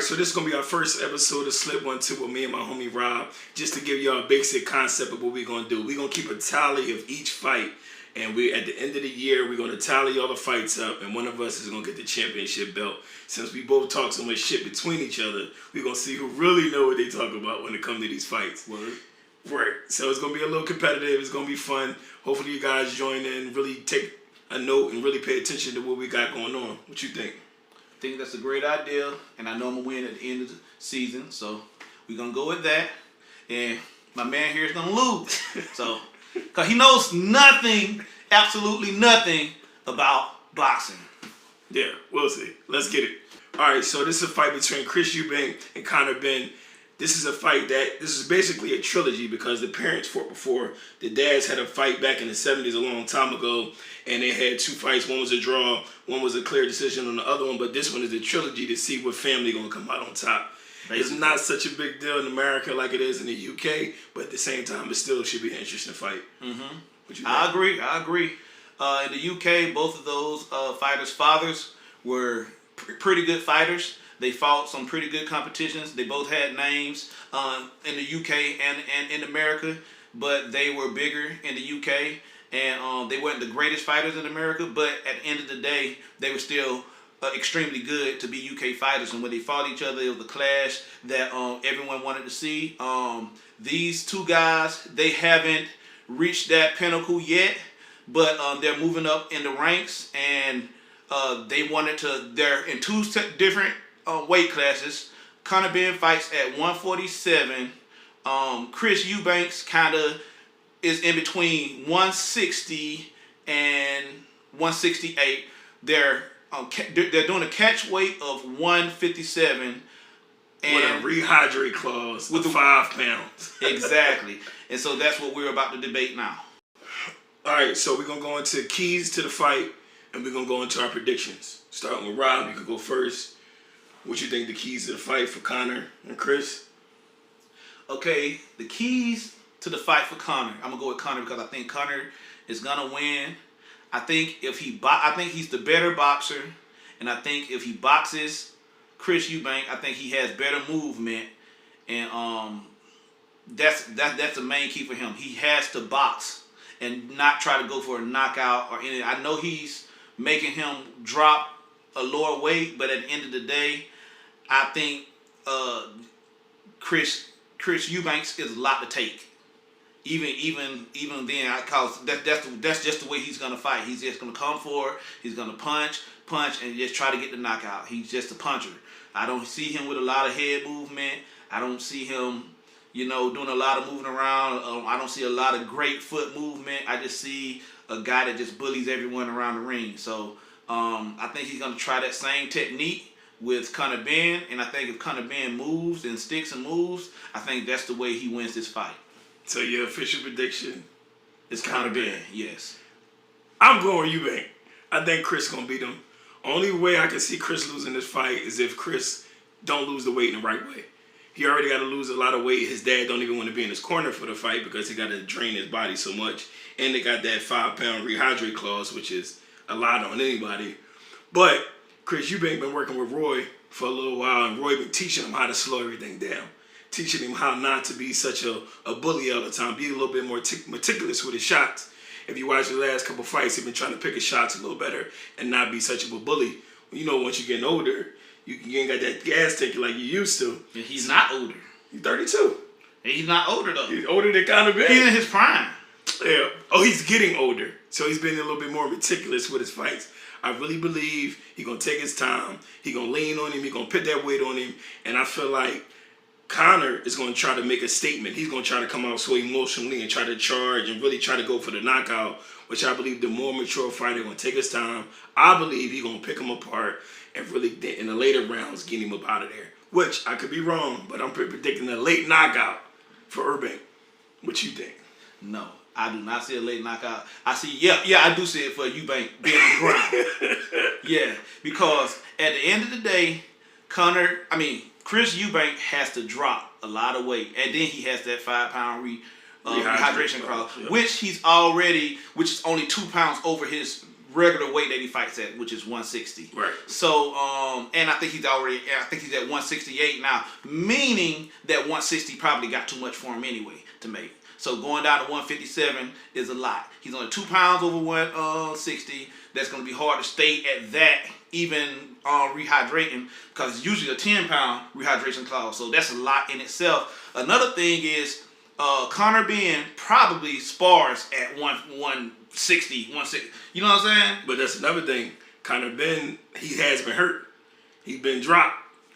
so this is going to be our first episode of Slipone2 with me and my homie Rob, just to give y'all a basic concept of what we're going to do. We're going to keep a tally of each fight, and we at the end of the year, we're going to tally all the fights up, and one of us is going to get the championship belt. Since we both talk so much shit between each other, we're going to see who really know what they talk about when it comes to these fights. Word. Right. So it's going to be a little competitive. It's going to be fun. Hopefully you guys join in, really take a note, and really pay attention to what we got going on. What you think? I think that's a great idea, and I know I'm going to win at the end of the season, so we're going to go with that. And my man here is going to lose. So, because he knows nothing, absolutely nothing about boxing. Yeah, we'll see. Let's get it. All right, so this is a fight between Chris Eubank and Conor Benn. This is a fight this is basically a trilogy because the parents fought before. The dads had a fight back in the 70s a long time ago, and they had two fights. One was a draw, one was a clear decision on the other one, but this one is a trilogy to see what family going to come out on top. Basically. It's not such a big deal in America like it is in the UK, but at the same time, it still should be an interesting fight. Mm-hmm. I agree. In the UK, both of those fighters' fathers were pretty good fighters. They fought some pretty good competitions. They both had names in the UK and in America, but they were bigger in the UK, and they weren't the greatest fighters in America, but at the end of the day, they were still extremely good to be UK fighters. And when they fought each other, it was a clash that everyone wanted to see. These two guys, they haven't reached that pinnacle yet, but they're moving up in the ranks, and they're in two different weight classes. Conor Benn fights at 147. Chris Eubanks kind of is in between 160 and 168. They're doing a catch weight of 157. And with a rehydrate clause with 5 pounds. Exactly. And so that's what we're about to debate now. All right, so we're going to go into keys to the fight, and we're going to go into our predictions. Starting with Rob, you can go first. What you think the keys to the fight for Conor and Chris? Okay, the keys to the fight for Conor. I'm gonna go with Conor because I think Conor is gonna win. I think he's the better boxer, and I think if he boxes Chris Eubank, I think he has better movement, and that's the main key for him. He has to box and not try to go for a knockout or anything. I know he's making him drop a lower weight, but at the end of the day, I think Chris Eubanks is a lot to take. Even then, cause that's just the way he's gonna fight. He's just gonna come forward. He's gonna punch, and just try to get the knockout. He's just a puncher. I don't see him with a lot of head movement. I don't see him, doing a lot of moving around. I don't see a lot of great foot movement. I just see a guy that just bullies everyone around the ring. So I think he's gonna try that same technique with Conor Benn, and I think if Conor Benn moves and sticks and moves, I think that's the way he wins this fight. So your official prediction is Conor Benn, yes. I'm going Eubank. I think Chris gonna beat him. Only way I can see Chris losing this fight is if Chris don't lose the weight in the right way. He already got to lose a lot of weight. His dad don't even want to be in his corner for the fight because he got to drain his body so much, and they got that 5-pound rehydrate clause, which is a lot on anybody. But Chris Eubank been working with Roy for a little while, and Roy been teaching him how to slow everything down, teaching him how not to be such a bully all the time, be a little bit more meticulous with his shots. If you watch the last couple fights, he's been trying to pick his shots a little better and not be such of a bully. Once you're getting older, you ain't got that gas tank like you used to. And he's not older. He's 32. And he's not older, though. He's older than Conor Benn. He's in his prime. Yeah. Oh, he's getting older. So he's been a little bit more meticulous with his fights. I really believe he's going to take his time. He's going to lean on him. He's going to put that weight on him. And I feel like Conor is going to try to make a statement. He's going to try to come out so emotionally and try to charge and really try to go for the knockout, which I believe the more mature fighter going to take his time. I believe he's going to pick him apart and really, in the later rounds, get him up out of there. Which, I could be wrong, but I'm predicting a late knockout for Eubank. What you think? No. I do not see a late knockout. I do see it for Eubank being on the ground. Yeah, because at the end of the day, Chris Eubank has to drop a lot of weight, and then he has that 5-pound rehydration clause, which is only 2 pounds over his regular weight that he fights at, which is 160. Right. So, and I think he's at 168 now, meaning that 160 probably got too much for him anyway to make. So going down to 157 is a lot. He's only 2 pounds over 160. That's going to be hard to stay at that, even rehydrating, because it's usually a 10-pound rehydration clause. So that's a lot in itself. Another thing is Conor Benn probably spars at 160, 160. You know what I'm saying? But that's another thing. Conor Benn, he has been hurt. He's been dropped.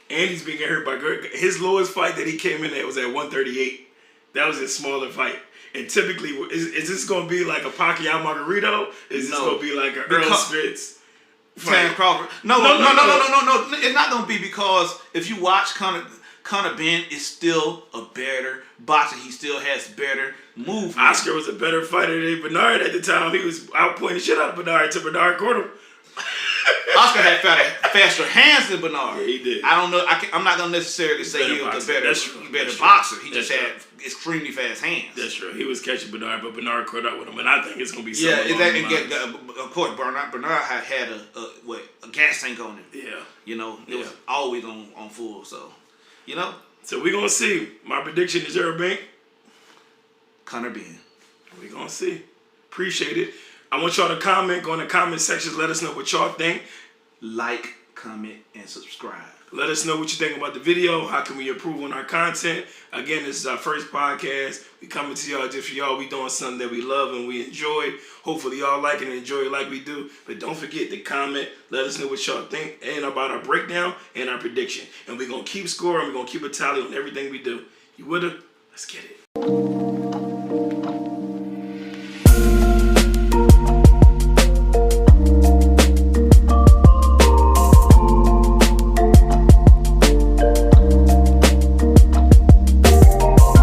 And he's been getting hurt by his lowest fight that he came in at was at 138. That was his smaller fight. And typically, is this going to be like a Pacquiao Margarito? Is this going to be like an Earl Spitz? Terence Crawford. No. It's not going to be, because if you watch Conor Benn is still a better boxer. He still has better movement. Oscar was a better fighter than Bernard at the time. He was outpointing shit out of Bernard until Bernard caught him. Oscar had faster hands than Bernard. Yeah, he did. I don't know. I'm not gonna necessarily say he was a better boxer. He just had extremely fast hands. That's true. He was catching Bernard, but Bernard caught up with him, and I think it's gonna be of course, Bernard had a gas tank on him. Yeah, it was always on full. So, So we're gonna see. My prediction is Eubank. Conor Benn. We're gonna see. Appreciate it. I want y'all to comment. Go in the comment sections. Let us know what y'all think. Like, comment, and subscribe. Let us know what you think about the video. How can we improve on our content? Again, this is our first podcast. We coming to y'all just for y'all. We doing something that we love and we enjoy. Hopefully y'all like it and enjoy it like we do. But don't forget to comment. Let us know what y'all think and about our breakdown and our prediction. And we're going to keep scoring. We're going to keep a tally on everything we do. You with it? Let's get it.